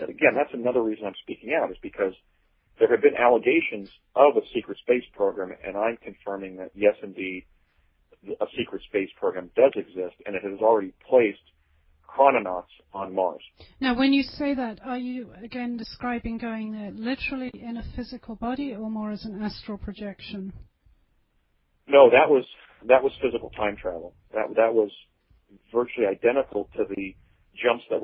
And again, that's another reason I'm speaking out, is because there have been allegations of a secret space program, and I'm confirming that, yes, indeed, a secret space program does exist, and it has already placed chrononauts on Mars. Now, when you say that, are you, again, describing going there literally in a physical body or more as an astral projection? No, that was physical time travel. That was virtually identical to the jumps that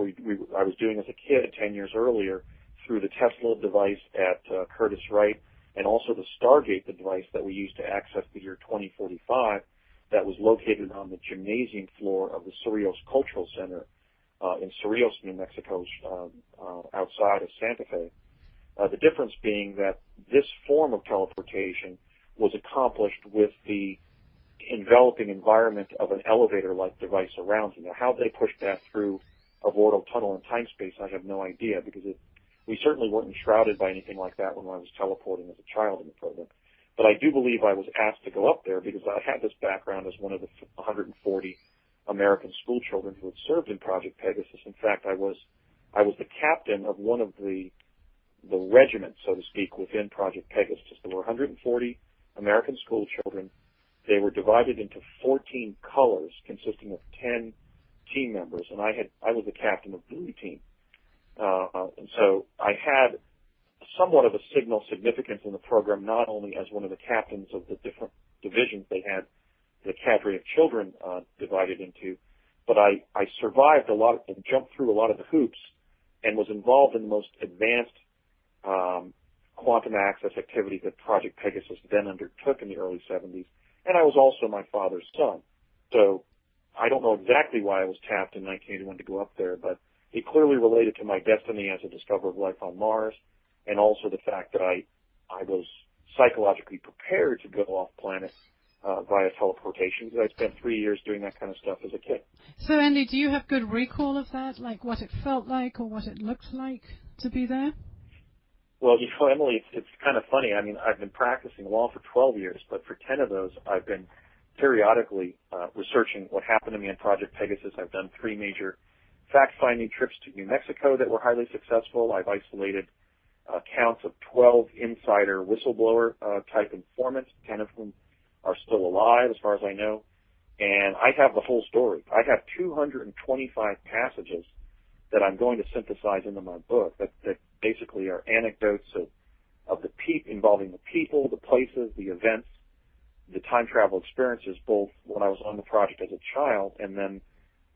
I was doing as a kid 10 years earlier through the Tesla device at Curtiss-Wright, and also the Stargate device that we used to access the year 2045 that was located on the gymnasium floor of the Cerrillos Cultural Center in Cerrillos, New Mexico, outside of Santa Fe. The difference being that this form of teleportation was accomplished with the enveloping environment of an elevator-like device around you. Now, how they pushed that through a vortal tunnel in time-space, I have no idea, because we certainly weren't enshrouded by anything like that when I was teleporting as a child in the program. But I do believe I was asked to go up there because I had this background as one of the 140 American school children who had served in Project Pegasus. In fact, I was the captain of one of the regiments, so to speak, within Project Pegasus. There were 140 American school children. They were divided into 14 colors consisting of 10 team members, and I was the captain of Blue Team. And so I had somewhat of a signal significance in the program, not only as one of the captains of the different divisions they had the cadre of children divided into, but I survived a lot and jumped through a lot of the hoops and was involved in the most advanced quantum access activities that Project Pegasus then undertook in the early 70s, and I was also my father's son. So I don't know exactly why I was tapped in 1981 to go up there, but it clearly related to my destiny as a discoverer of life on Mars, and also the fact that I was psychologically prepared to go off planet via teleportation, because I spent 3 years doing that kind of stuff as a kid. So, Andy, do you have good recall of that, like what it felt like or what it looked like to be there? Well, you know, Emily, it's kind of funny. I mean, I've been practicing law for 12 years, but for 10 of those, I've been periodically researching what happened to me in Project Pegasus. I've done 3 major fact-finding trips to New Mexico that were highly successful. I've isolated counts of 12 insider whistleblower type informants, 10 of whom are still alive as far as I know. And I have the whole story. I have 225 passages that I'm going to synthesize into my book that basically are anecdotes of the involving the people, the places, the events, the time travel experiences, both when I was on the project as a child and then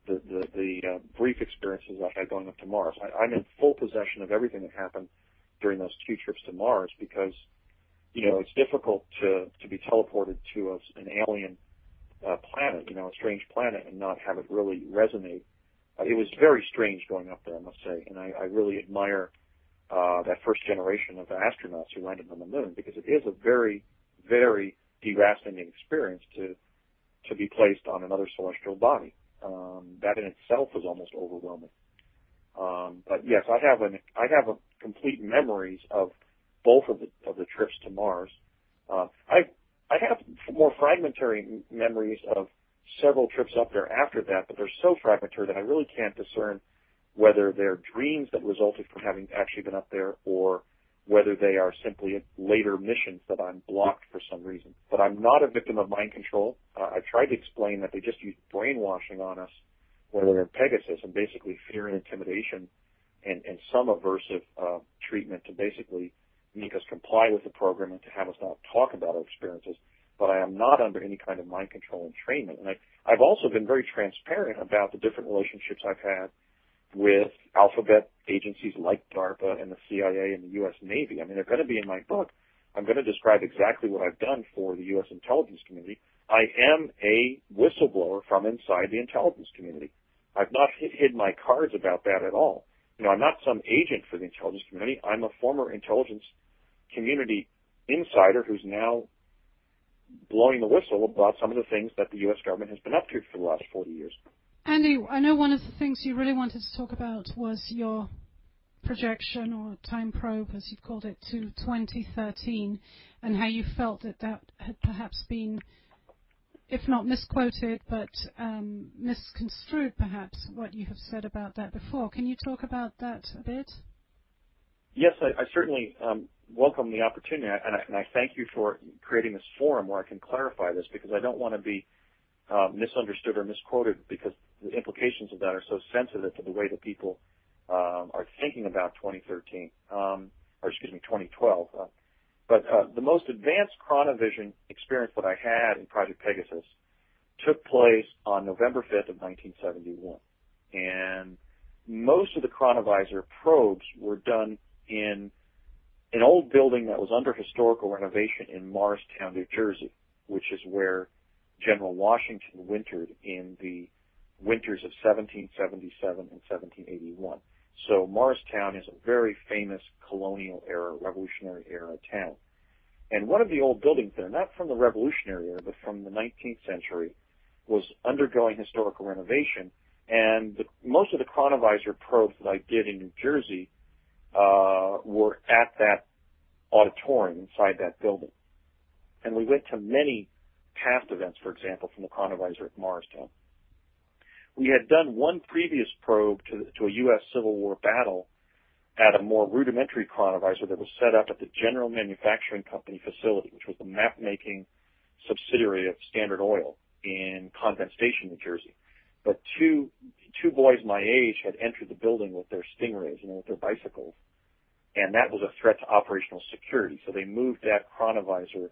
the brief experiences I had going up to Mars. I'm in full possession of everything that happened during those 2 trips to Mars because, you know, it's difficult to be teleported to an alien planet, you know, a strange planet, and not have it really resonate. It was very strange going up there, I must say, and I really admire that first generation of astronauts who landed on the moon, because it is a very, very deracinating experience to be placed on another celestial body. That in itself was almost overwhelming. But yes, I have a complete memories of both of the trips to Mars. I have more fragmentary memories of several trips up there after that, but they're so fragmentary that I really can't discern whether they're dreams that resulted from having actually been up there or whether they are simply later missions that I'm blocked for some reason. But I'm not a victim of mind control. I tried to explain that they just used brainwashing on us when we were in Pegasus, and basically fear and intimidation and some aversive treatment to basically make us comply with the program and to have us not talk about our experiences. But I am not under any kind of mind control entrainment. And I've also been very transparent about the different relationships I've had with alphabet agencies like DARPA and the CIA and the U.S. Navy. I mean, they're going to be in my book. I'm going to describe exactly what I've done for the U.S. intelligence community. I am a whistleblower from inside the intelligence community. I've not hid my cards about that at all. You know, I'm not some agent for the intelligence community. I'm a former intelligence community insider who's now blowing the whistle about some of the things that the U.S. government has been up to for the last 40 years. Andy, I know one of the things you really wanted to talk about was your projection or time probe, as you've called it, to 2013, and how you felt that had perhaps been, if not misquoted, but misconstrued perhaps, what you have said about that before. Can you talk about that a bit? Yes, I certainly welcome the opportunity, and I thank you for creating this forum where I can clarify this, because I don't want to be misunderstood or misquoted, because the implications of that are so sensitive to the way that people are thinking about 2012. But the most advanced chronovision experience that I had in Project Pegasus took place on November 5th of 1971. And most of the chronovisor probes were done in an old building that was under historical renovation in Morristown, New Jersey, which is where General Washington wintered in the winters of 1777 and 1781. So Morristown is a very famous colonial era, revolutionary era town. And one of the old buildings there, not from the Revolutionary era, but from the 19th century, was undergoing historical renovation. And most of the chronovisor probes that I did in New Jersey were at that auditorium inside that building. And we went to many past events, for example, from the chronovisor at Morristown. We had done one previous probe to a U.S. Civil War battle at a more rudimentary chronovisor that was set up at the General Manufacturing Company facility, which was the map-making subsidiary of Standard Oil in Convent Station, New Jersey. But two boys my age had entered the building with their Stingrays, with their bicycles, and that was a threat to operational security. So they moved that chronovisor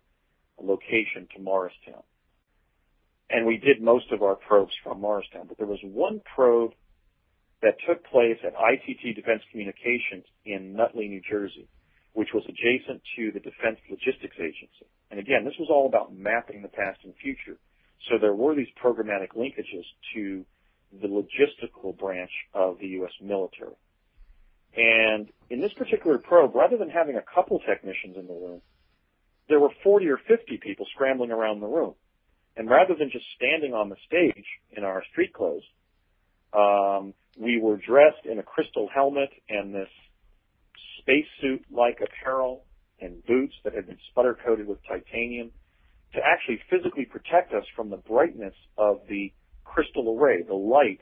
location to Morristown. And we did most of our probes from Morristown. But there was one probe that took place at ITT Defense Communications in Nutley, New Jersey, which was adjacent to the Defense Logistics Agency. And again, this was all about mapping the past and future. So there were these programmatic linkages to the logistical branch of the U.S. military. And in this particular probe, rather than having a couple technicians in the room, there were 40 or 50 people scrambling around the room. And rather than just standing on the stage in our street clothes, we were dressed in a crystal helmet and this spacesuit-like apparel and boots that had been sputter-coated with titanium to actually physically protect us from the brightness of the crystal array, the light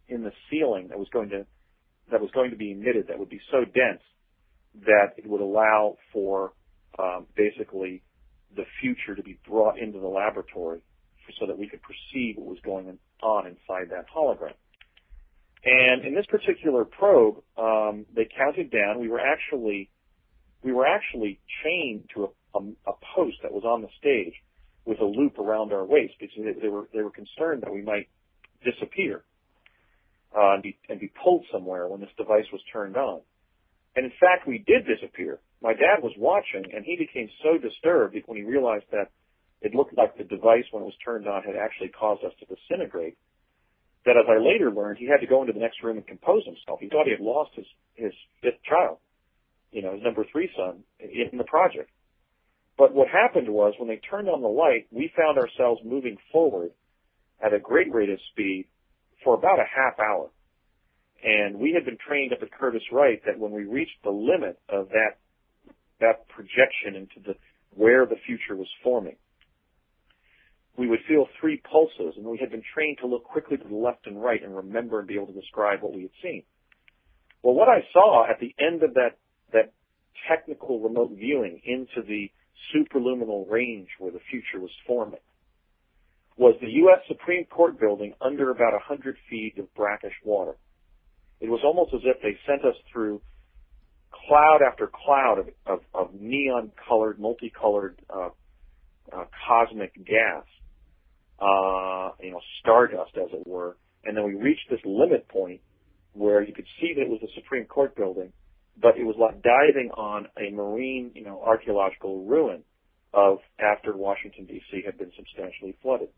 in the ceiling that was going to be emitted, that would be so dense that it would allow for basically the future to be brought into the laboratory so that we could perceive what was going on inside that hologram. And in this particular probe, they counted down. We were actually chained to a post that was on the stage with a loop around our waist, because they were concerned that we might disappear and be pulled somewhere when this device was turned on. And in fact, we did disappear. My dad was watching, and he became so disturbed when he realized that it looked like the device, when it was turned on, had actually caused us to disintegrate, that as I later learned, he had to go into the next room and compose himself. He thought he had lost his fifth child, his number 3 son, in the project. But what happened was, when they turned on the light, we found ourselves moving forward at a great rate of speed for about a half hour. And we had been trained up at Curtiss-Wright that when we reached the limit of that projection into where the future was forming, we would feel 3 pulses, and we had been trained to look quickly to the left and right and remember and be able to describe what we had seen. Well, what I saw at the end of that technical remote viewing into the superluminal range where the future was forming was the U.S. Supreme Court building under about 100 feet of brackish water. It was almost as if they sent us through cloud after cloud of neon-colored, multicolored cosmic gas, stardust, as it were. And then we reached this limit point where you could see that it was the Supreme Court building, but it was like diving on a marine, archaeological ruin of after Washington, D.C. had been substantially flooded.